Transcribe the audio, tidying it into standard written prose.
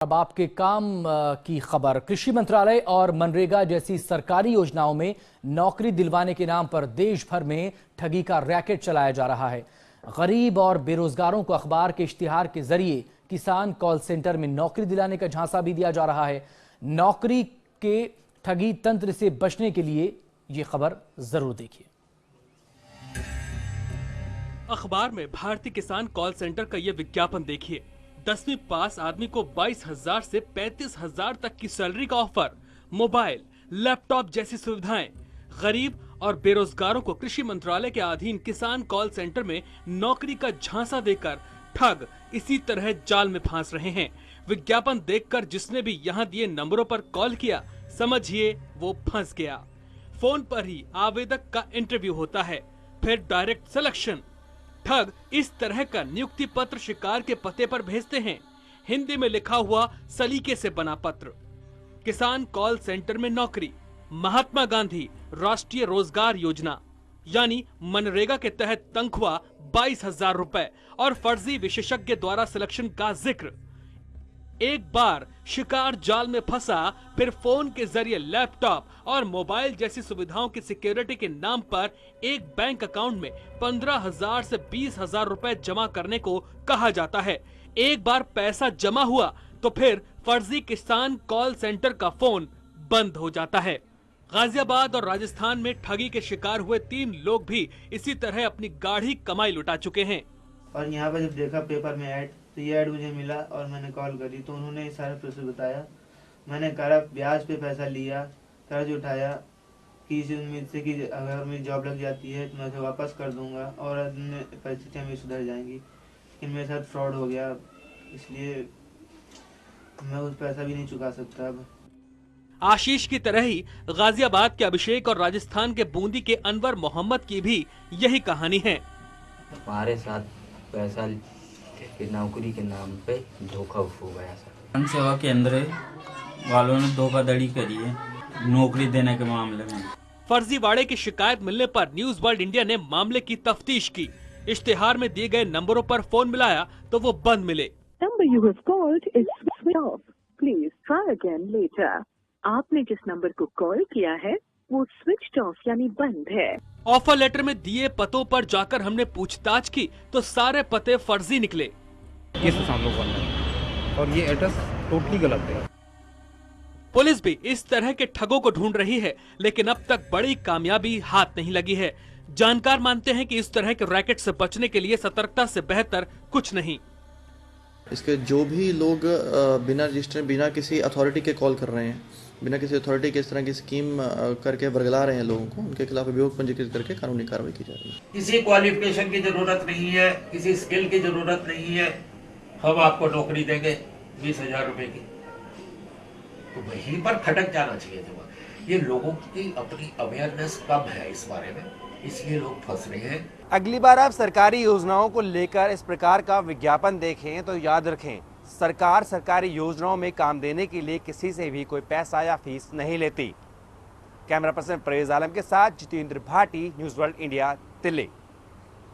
अब आपके काम की खबर। कृषि मंत्रालय और मनरेगा जैसी सरकारी योजनाओं में नौकरी दिलवाने के नाम पर देश भर में ठगी का रैकेट चलाया जा रहा है। गरीब और बेरोजगारों को अखबार के इश्तिहार के जरिए किसान कॉल सेंटर में नौकरी दिलाने का झांसा भी दिया जा रहा है। नौकरी के ठगी तंत्र से बचने के लिए ये खबर जरूर देखिए। अखबार में भारतीय किसान कॉल सेंटर का ये विज्ञापन देखिए। 10वीं पास आदमी को 22,000 से 35,000 तक की सैलरी का ऑफर, मोबाइल, लैपटॉप जैसी सुविधाएं। गरीब और बेरोजगारों को कृषि मंत्रालय के अधीन किसान कॉल सेंटर में नौकरी का झांसा देकर ठग इसी तरह जाल में फांस रहे हैं। विज्ञापन देखकर जिसने भी यहाँ दिए नंबरों पर कॉल किया, समझिए वो फंस गया। फोन पर ही आवेदक का इंटरव्यू होता है, फिर डायरेक्ट सिलेक्शन। ठग इस तरह का नियुक्ति पत्र शिकार के पते पर भेजते हैं। हिंदी में लिखा हुआ सलीके से बना पत्र। किसान कॉल सेंटर में नौकरी, महात्मा गांधी राष्ट्रीय रोजगार योजना यानी मनरेगा के तहत तनख्वाह 22,000 रुपए और फर्जी विशेषज्ञ द्वारा सिलेक्शन का जिक्र। एक बार शिकार जाल में फंसा, फिर फोन के जरिए लैपटॉप और मोबाइल जैसी सुविधाओं की सिक्योरिटी के नाम पर एक बैंक अकाउंट में 15,000 से 20,000 रुपए जमा करने को कहा जाता है। एक बार पैसा जमा हुआ तो फिर फर्जी किसान कॉल सेंटर का फोन बंद हो जाता है। गाजियाबाद और राजस्थान में ठगी के शिकार हुए 3 लोग भी इसी तरह अपनी गाढ़ी कमाई लुटा चुके हैं। और यहाँ पर जब देखा पेपर में ऐड, तो ये ऐड मुझे मिला और मैंने कॉल करी तो उन्होंने ये सारा प्रोसेस बताया। मैंने करा ब्याज पे पैसा लिया, कर्ज उठाया कि इस उम्मीद से कि अगर मेरी जॉब लग जाती है तो मैं उसे वापस कर दूंगा और परिस्थितियाँ मेरी सुधर जाएंगी। लेकिन मेरे साथ फ्रॉड हो गया, इसलिए मैं उस पैसा भी नहीं चुका सकता अब। आशीष की तरह ही गाजियाबाद के अभिषेक और राजस्थान के बूंदी के अनवर मोहम्मद की भी यही कहानी है। हमारे साथ पैसा की नौकरी के नाम पे धोखा हो गया सर। जन सेवा केंद्र वालों ने धोखाधड़ी करी है नौकरी देने के मामले में। फर्जीवाड़े की शिकायत मिलने पर न्यूज वर्ल्ड इंडिया ने मामले की तफ्तीश की। इश्तिहार में दिए गए नंबरों पर फोन मिलाया तो वो बंद मिले। Number you have called is switch off, please try again later. आपने जिस नंबर को कॉल किया है वो स्विच ऑफ यानी बंद है। ऑफर लेटर में दिए पतों पर जाकर हमने पूछताछ की तो सारे पते फर्जी निकले। ये सुशांत लोग बनना है और ये एड्रेस टोटली गलत है। पुलिस भी इस तरह के ठगों को ढूंढ रही है, लेकिन अब तक बड़ी कामयाबी हाथ नहीं लगी है। जानकार मानते हैं कि इस तरह के रैकेट से बचने के लिए सतर्कता से बेहतर कुछ नहीं। इसके जो भी लोग बिना रजिस्टर, बिना किसी अथॉरिटी के कॉल कर रहे हैं, बिना किसी अथॉरिटी के इस तरह की स्कीम करके बरगला रहे हैं लोगों को, उनके खिलाफ अभियोग पंजीकृत करके कानूनी कार्रवाई की जा रही है। किसी क्वालिफिकेशन की जरूरत नहीं है, किसी स्किल की जरूरत नहीं है। हम आपको नौकरी देंगे 20,000 रुपए की, तो वहीं पर खटक जाना चाहिए था। ये लोगों की अपनी अवेयरनेस कम है इस बारे में, इसलिए लोग फंस रहे हैं। अगली बार आप सरकारी योजनाओं को लेकर इस प्रकार का विज्ञापन देखें तो याद रखें, सरकार सरकारी योजनाओं में काम देने के लिए किसी से भी कोई पैसा या फीस नहीं लेती। कैमरा पर्सन परवेज आलम के साथ Jitendra Bhati, news world India, Delhi.